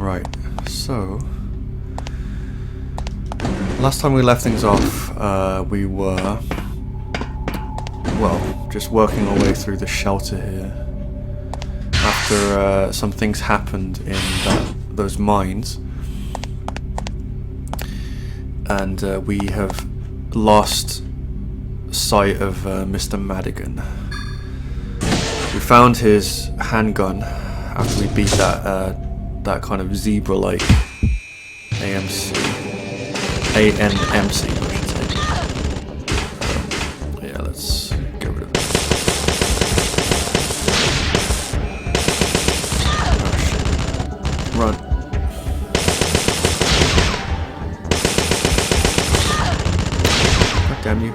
Right, so last time we left things off, we were, well, just working our way through the shelter here. After some things happened in those mines, and we have lost sight of Mr. Madigan. We found his handgun after we beat that kind of zebra-like ANMC, I should say. Yeah, let's get rid of it. Run. God damn you.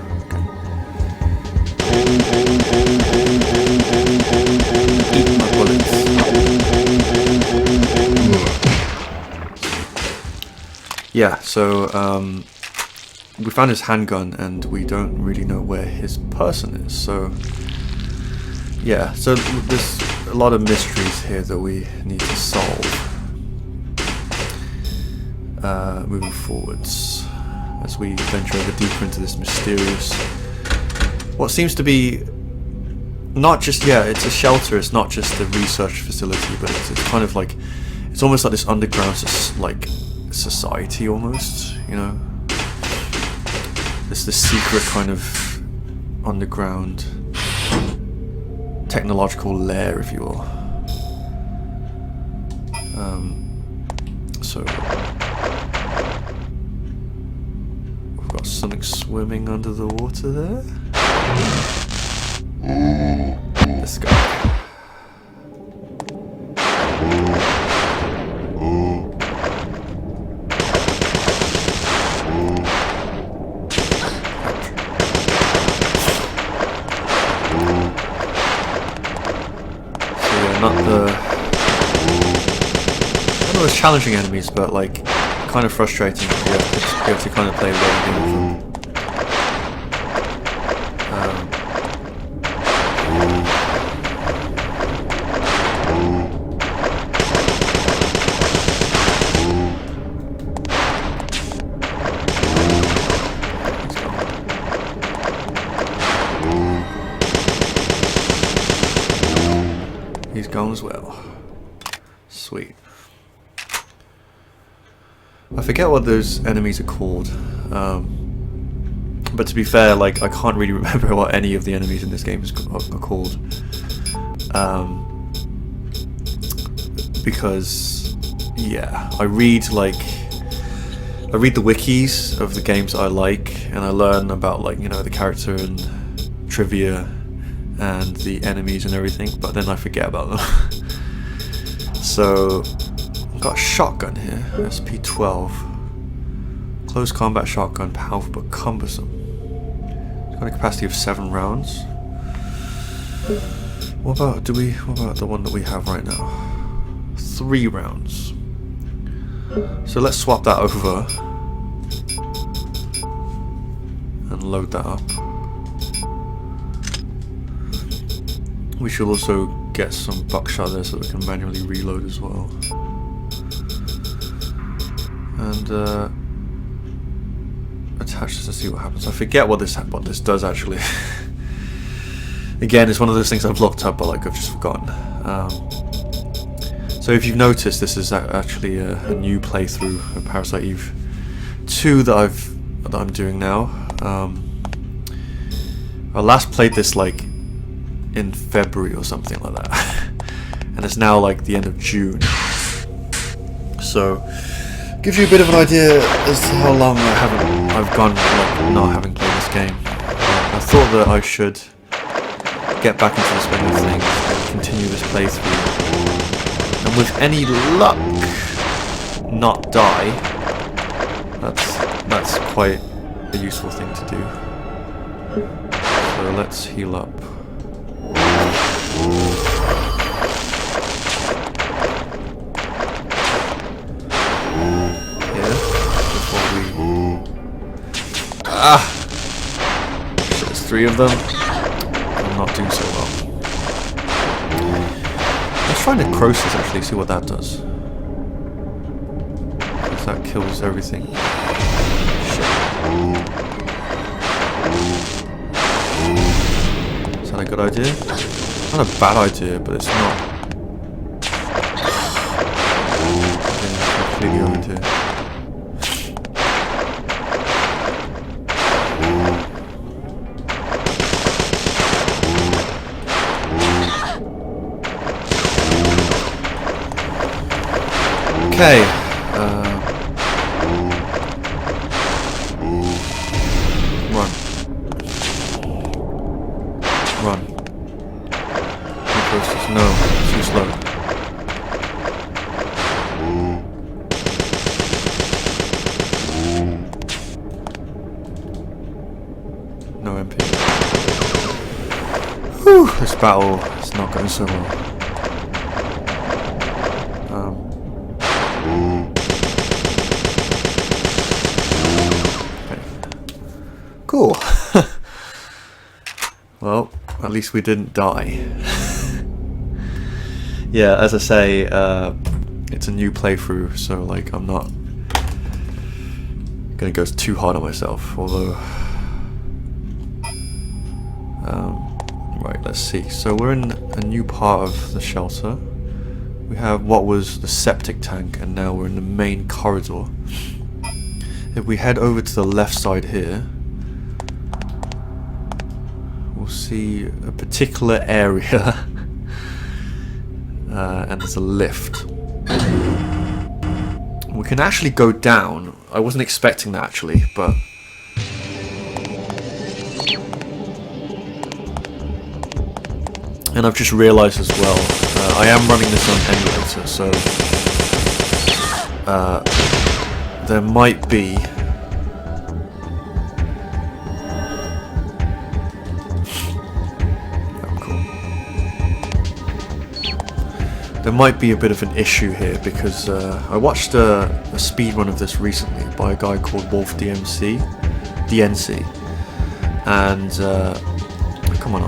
Eat my bullets. Yeah, so we found his handgun and we don't really know where his person is, so yeah, so there's a lot of mysteries here that we need to solve moving forwards as we venture over deeper into this mysterious, what seems to be not just, yeah, it's a shelter, it's not just a research facility, but it's kind of like, it's almost like this underground society almost, you know, it's the secret kind of underground technological lair, if you will. So we've got something swimming under the water there. This guy. Not the challenging enemies, but like kind of frustrating. You have to kind of play a game with them. He's gone as well. Sweet. I forget what those enemies are called, but to be fair, like I can't really remember what any of the enemies in this game are called, because yeah, I read the wikis of the games I like, and I learn about, like, you know, the character and trivia and the enemies and everything, but then I forget about them. So I've got a shotgun here, SP-12, close combat shotgun, powerful but cumbersome. It's got a capacity of 7 rounds. What about the one that we have right now? 3 rounds. So let's swap that over and load that up. We should also get some buckshot there so we can manually reload as well. And attach this to see what happens. I forget what this does actually. Again, it's one of those things I've looked up, but like I've just forgotten. So if you've noticed, this is actually a new playthrough of Parasite Eve II that I'm doing now. I last played this like in February or something like that, and it's now like the end of June, so gives you a bit of an idea as to how long I've gone like not having played this game. I thought that I should get back into the swing of things and continue this playthrough, and with any luck not die. That's quite a useful thing to do. So let's heal up. So there's 3 of them. I'm not doing so well. Let's try necrosis actually, see what that does. that kills everything. Is that a good idea? Not a bad idea, but it's not. Completely over here. Okay. Run. Run. No, too slow. No MP. Whew, this battle is not going so well. Okay. Cool. Well, at least we didn't die. Yeah, as I say, it's a new playthrough, so like I'm not gonna go too hard on myself. Although, right, let's see. So we're in a new part of the shelter. We have what was the septic tank, and now we're in the main corridor. If we head over to the left side here, we'll see a particular area. And there's a lift. We can actually go down. I wasn't expecting that actually, but and I've just realised as well, I am running this on emulator, so there might be there might be a bit of an issue here because I watched a speedrun of this recently by a guy called Wolf DNC, and come on,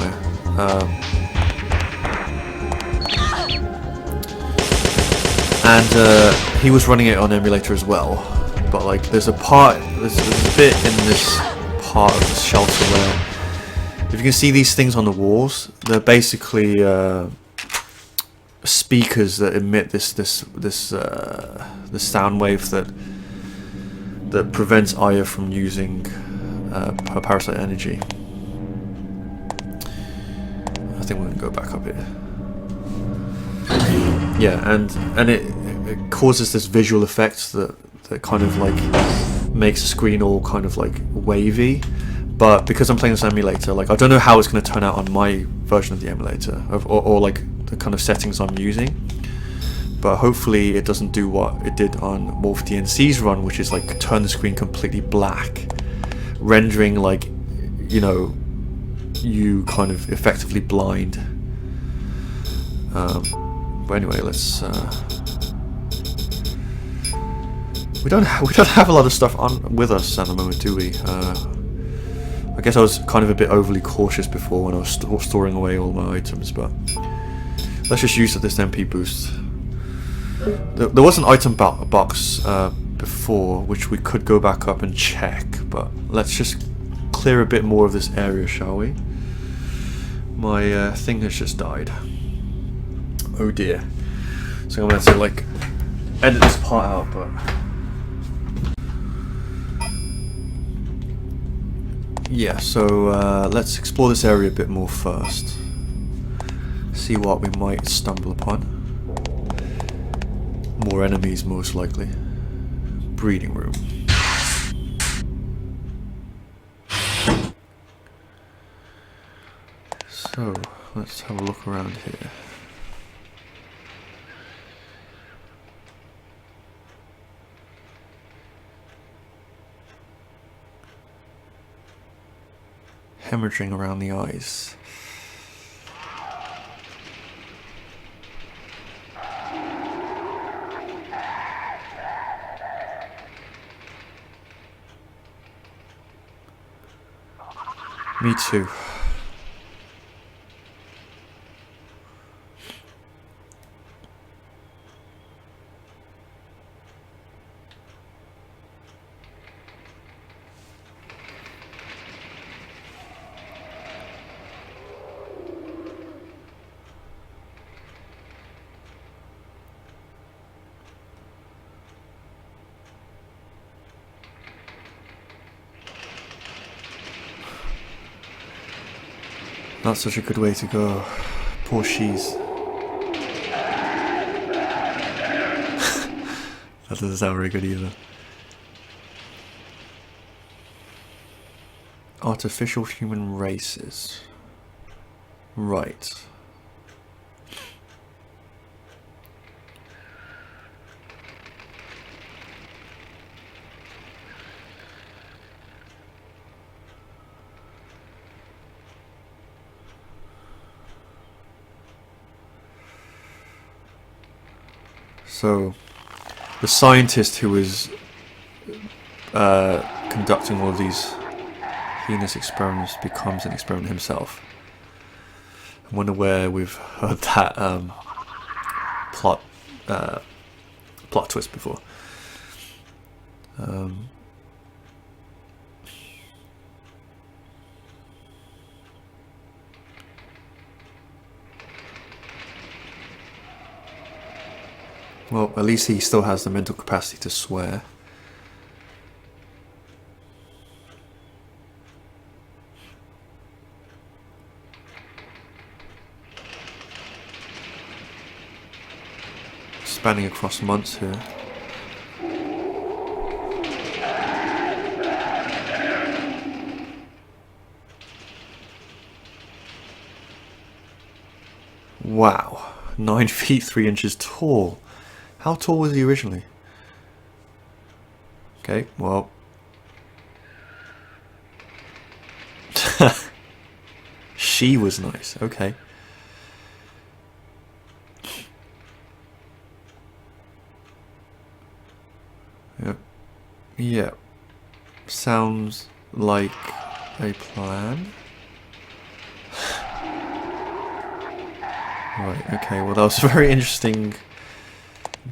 he was running it on emulator as well. But like, there's a bit in this part of the shelter where, if you can see these things on the walls, they're basically speakers that emit this sound wave that prevents Aya from using her parasite energy. I think we're gonna go back up here. Yeah, and it causes this visual effect that kind of like makes the screen all kind of like wavy. But because I'm playing this emulator, like I don't know how it's going to turn out on my version of the emulator, or like the kind of settings I'm using. But hopefully it doesn't do what it did on Wolf DNC's run, which is like turn the screen completely black, rendering like, you know, you kind of effectively blind. But anyway, let's. We don't have a lot of stuff on with us at the moment, do we? I guess I was kind of a bit overly cautious before when I was storing away all my items, but let's just use this MP boost. There was an item box before, which we could go back up and check, but let's just clear a bit more of this area, shall we? My thing has just died. Oh dear. So I'm going to have to like edit this part out, but yeah, so let's explore this area a bit more first. See what we might stumble upon. More enemies, most likely. Breeding room. So, let's have a look around here. Hemorrhaging around the eyes. Me too. Not such a good way to go. Poor she's. That doesn't sound very good either. Artificial human races. Right. So, the scientist who was conducting all of these heinous experiments becomes an experiment himself. I wonder where we've heard that plot twist before. Well, at least he still has the mental capacity to swear. Spanning across months here. Wow, 9 feet 3 inches tall. How tall was he originally? Okay, well. She was nice, okay. Yep. Yeah. Sounds like a plan. Right, okay, well that was a very interesting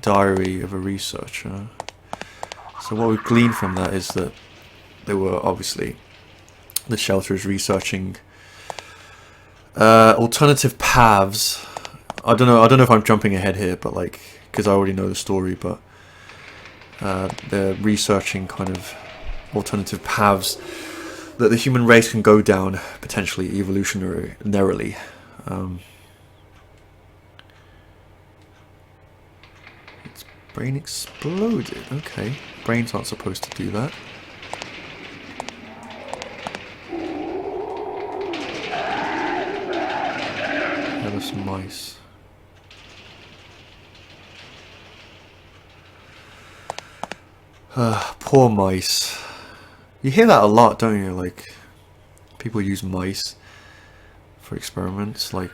diary of a researcher. So what we've gleaned from that is that they were obviously, the shelter is researching alternative paths. I don't know if I'm jumping ahead here, but like, because I already know the story, but they're researching kind of alternative paths that the human race can go down, potentially evolutionarily. Its brain exploded. Okay, brains aren't supposed to do that. Hairless mice. Poor mice. You hear that a lot, don't you? Like, people use mice for experiments. Like,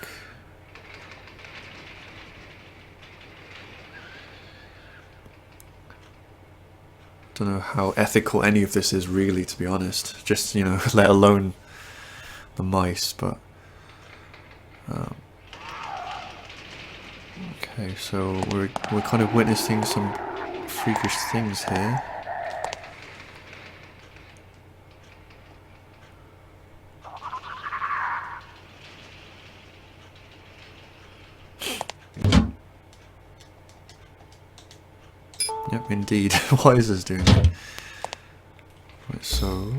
don't know how ethical any of this is really, to be honest. Just, you know, let alone the mice, but okay, so we're kind of witnessing some freakish things here. Yep, indeed. What is this doing? Right, so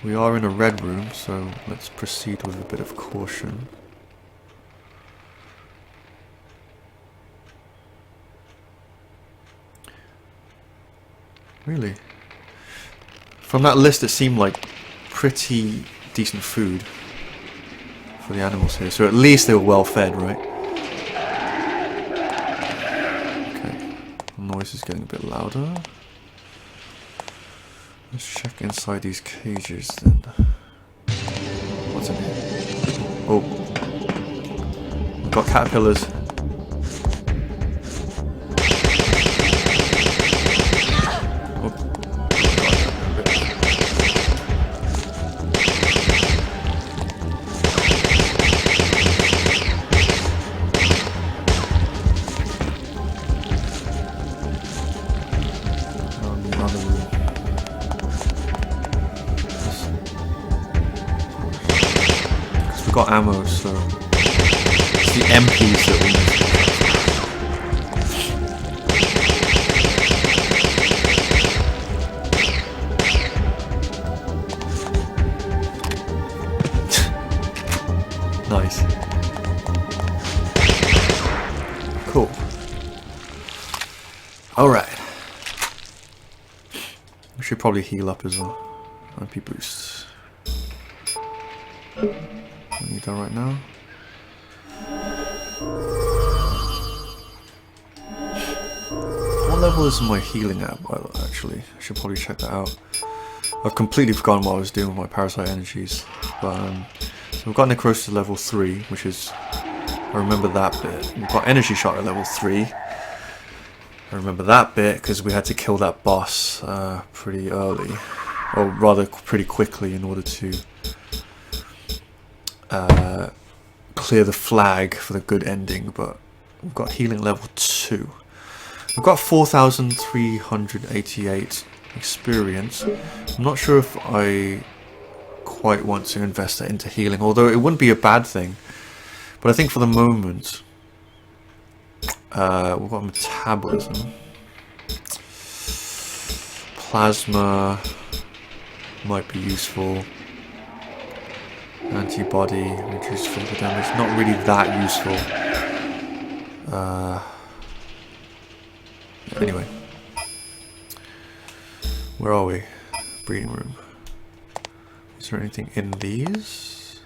we are in a red room, so let's proceed with a bit of caution. Really? From that list, it seemed like pretty decent food for the animals here. So at least they were well fed, right? Okay. The noise is getting a bit louder. Let's check inside these cages then. What's in here? Oh. We've got caterpillars. We've got ammo, so it's the MPs that we need. Nice. Cool. Alright. We should probably heal up as well. MP boost. I need that right now. What level is my healing at? Well, actually, I should probably check that out. I've completely forgotten what I was doing with my parasite energies. But, so we've got necrosis to level 3, which is... I remember that bit. We've got energy shot at level 3. I remember that bit because we had to kill that boss pretty early. Or rather, pretty quickly in order to clear the flag for the good ending. But we've got healing level 2. We've got 4,388 experience. I'm not sure if I quite want to invest that into healing, although it wouldn't be a bad thing. But I think for the moment, we've got metabolism. Plasma might be useful. Antibody, reduce physical damage. Not really that useful. Anyway. Where are we? Breeding room. Is there anything in these?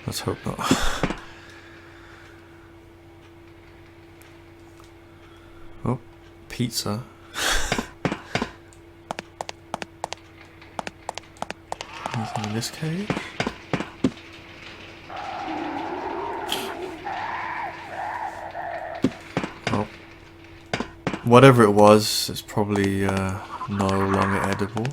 Let's hope not. Oh, pizza. Anything in this cage? Oh. Whatever it was, it's probably no longer edible.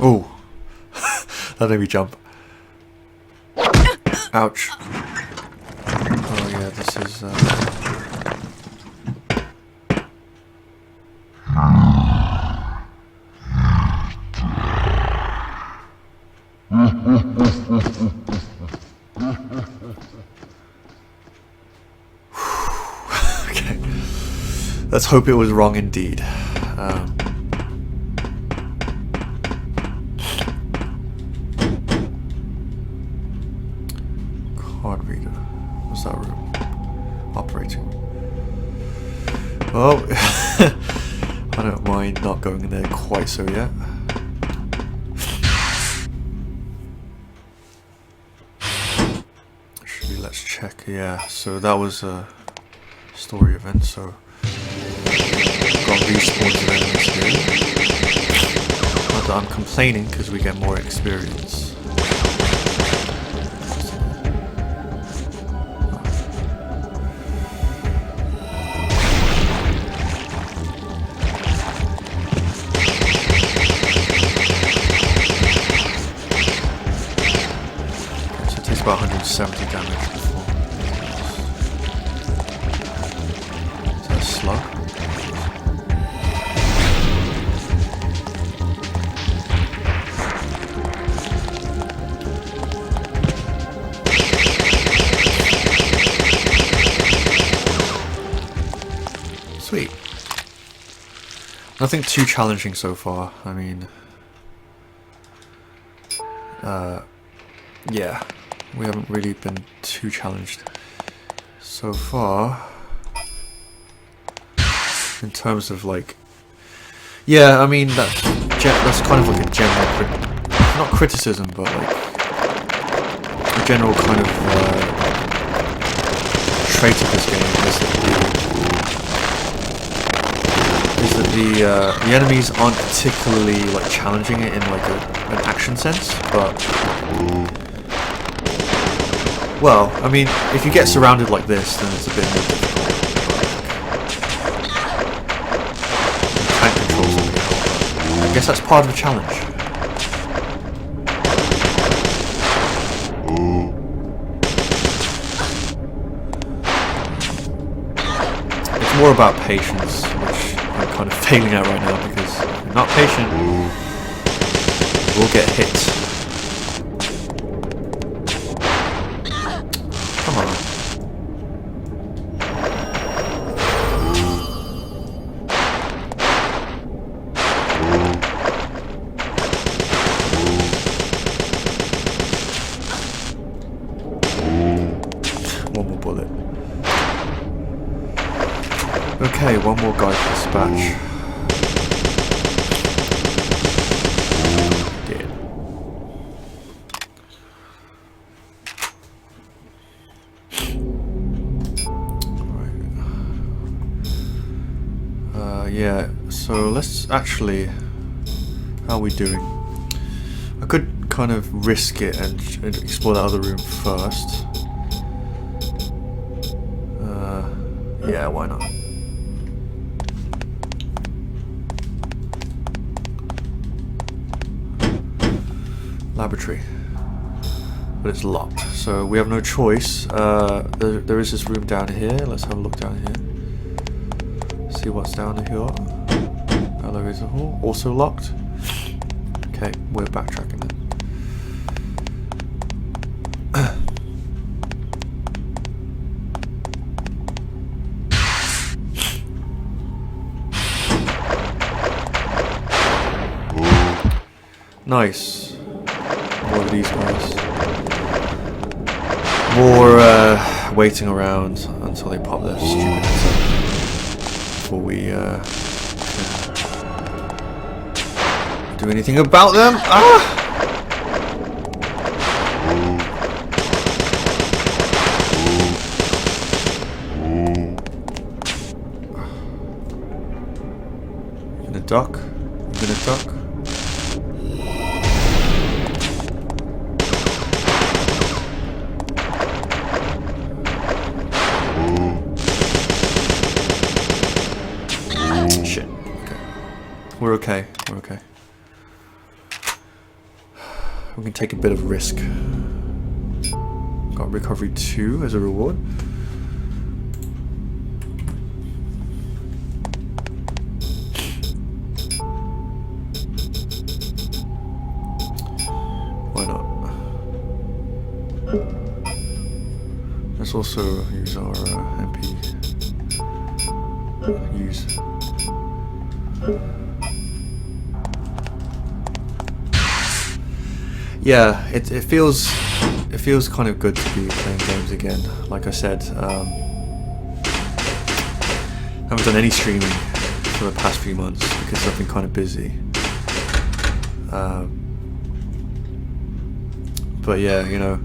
Oh, that made me jump. Ouch. Oh yeah, this is okay. Let's hope it was wrong indeed. Card reader. What's that room? Operating room. Well, I don't mind not going in there quite so yet. Actually, let's check. Yeah, so that was a story event, so got respawns of enemies here. Not that I'm complaining because we get more experience. About 170 damage before. Is that a slug? Sweet. Nothing too challenging so far. I mean, yeah. We haven't really been too challenged so far in terms of like, yeah, I mean that's kind of like a general, not criticism, but like a general kind of trait of this game is that the enemies aren't particularly like challenging it in like an action sense, but. Well, I mean, if you get surrounded like this, then it's a bit more difficult. Tank controls will be helpful. I guess that's part of the challenge. more about patience, which I'm kind of failing at right now, because if you're not patient, we'll get hit. Come on. One more bullet. Okay, one more guy to dispatch. Dead. Right. Yeah, so let's actually... How are we doing? I could kind of risk it and explore that other room first. Yeah, why not? Laboratory. But it's locked, so we have no choice. There is this room down here. Let's have a look down here. See what's down here. Elevator hall. Also locked. Okay, we're backtracking then. Nice. More of these guys. More waiting around until they pop their stupid heads up before we do anything about them. Ah! You gonna duck? You gonna duck? We're okay. We're okay. We can take a bit of risk. Got recovery 2 as a reward. Why not? Let's also use our MP. Use. Yeah, it feels kind of good to be playing games again. Like I said, haven't done any streaming for the past few months because I've been kind of busy. But yeah, you know,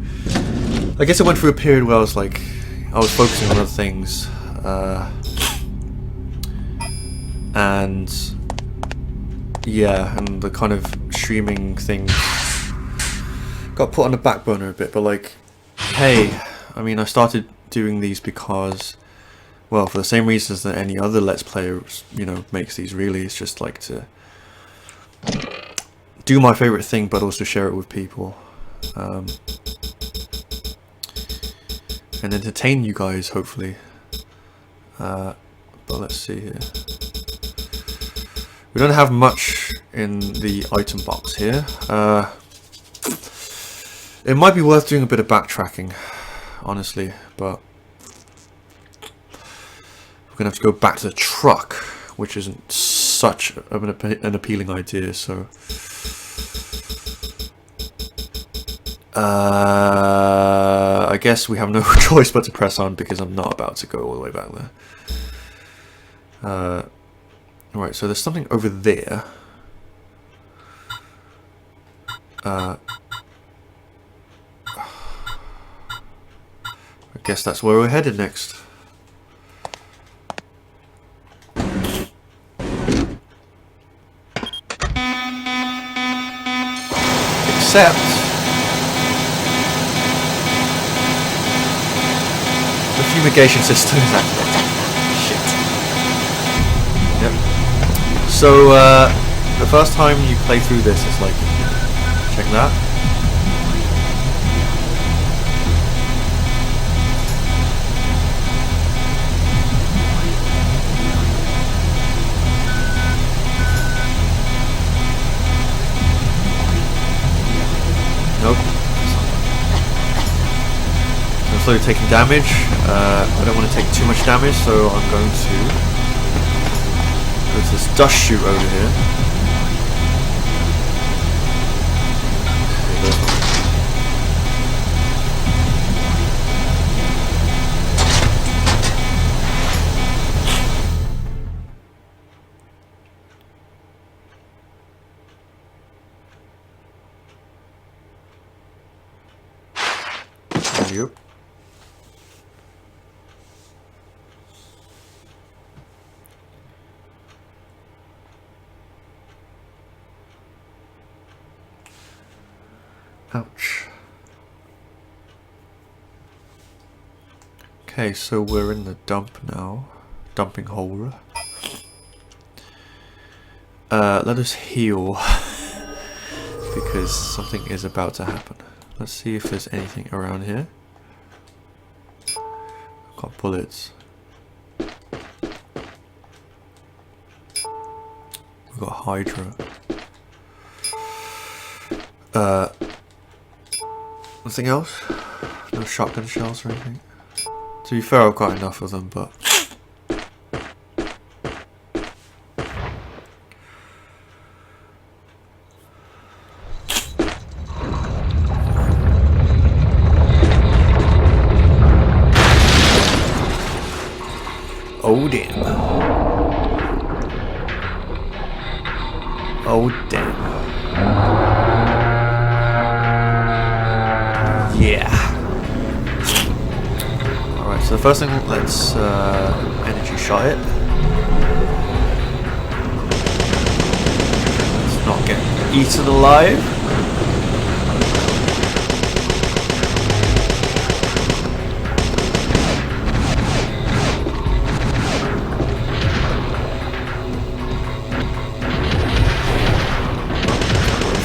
I guess I went through a period where I was focusing on other things, and yeah, and the kind of streaming things got put on the back burner a bit. But like, hey, I mean, I started doing these because, well, for the same reasons that any other Let's Player, you know, makes these. Really, it's just like to do my favorite thing, but also share it with people, and entertain you guys, hopefully. But let's see here. We don't have much in the item box here. It might be worth doing a bit of backtracking, honestly, but we're gonna have to go back to the truck, which isn't such an appealing idea. So, I guess we have no choice but to press on because I'm not about to go all the way back there. Right, so there's something over there. I guess that's where we're headed next. Except the fumigation system is activated. Shit. Yep. So the first time you play through this, it's like, check that. slowly taking damage. I don't want to take too much damage, so I'm going to go to this dust chute over here. There you go. Ouch. Okay, so we're in the dump now. Dumping hole. Let us heal. Because something is about to happen. Let's see if there's anything around here. I've got bullets. We've got Hydra. Nothing else? No shotgun shells or anything? To be fair, I've got enough of them, but... Oh damn. Oh damn. Yeah. Alright, so the first thing, let's energy shot it. Let's not get eaten alive.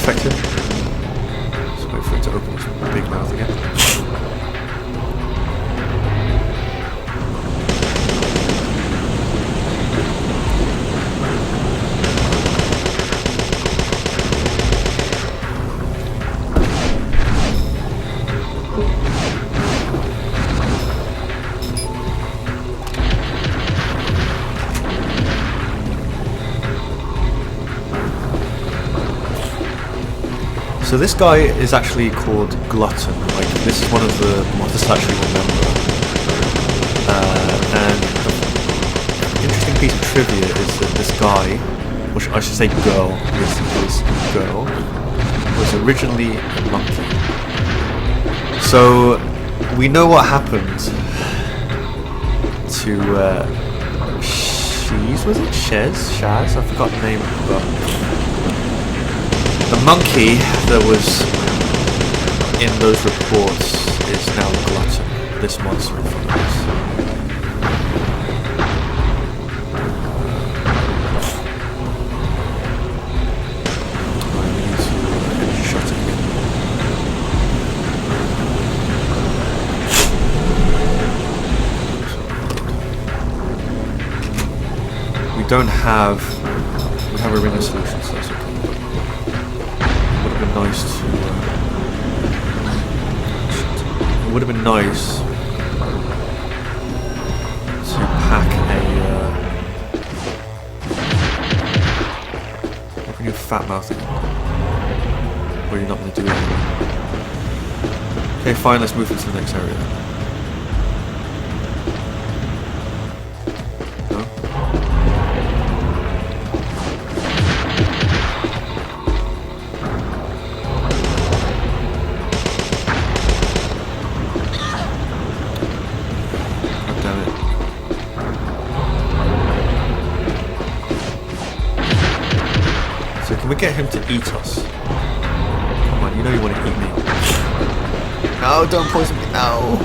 Effective. Let's wait for it to open its big mouth again. So this guy is actually called Glutton. Like, this is one of the monsters I actually remember. And the interesting piece of trivia is that this guy, or I should say girl, this girl, was originally a monkey. So we know what happened to was it Shaz? I forgot the name, but the monkey that was in those reports is now Glutton, this monster in front of us. We need to energy shot it again. We have a ringer solution, so that's okay. Nice to it would have been nice to pack open your fat mouth again, or you're not going to do anything. Okay, fine, let's move into the next area. Can we get him to eat us? Come on, you know you want to eat me. No, don't poison me, no!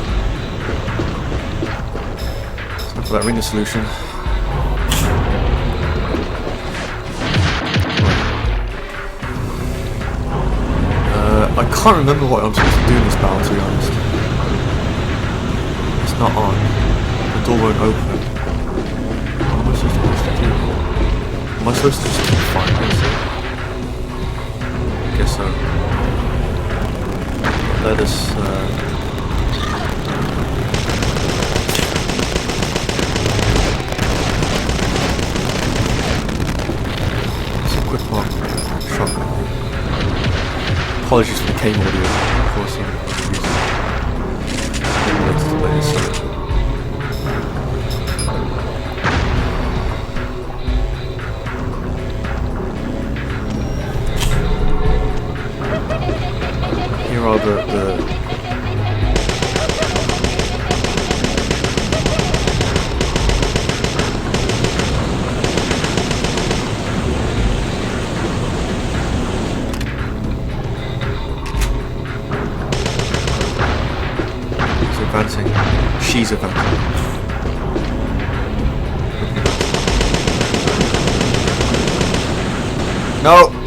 Let's go for that ringer solution. I can't remember what I'm supposed to do in this battle, to be honest. It's not on. The door won't open. What am I supposed to do? Am I supposed to just keep fighting this? Guess so. Let us apologies for the came audio, of course, I'm using emulators to play this, so. Here are the advancing. She's advancing. No!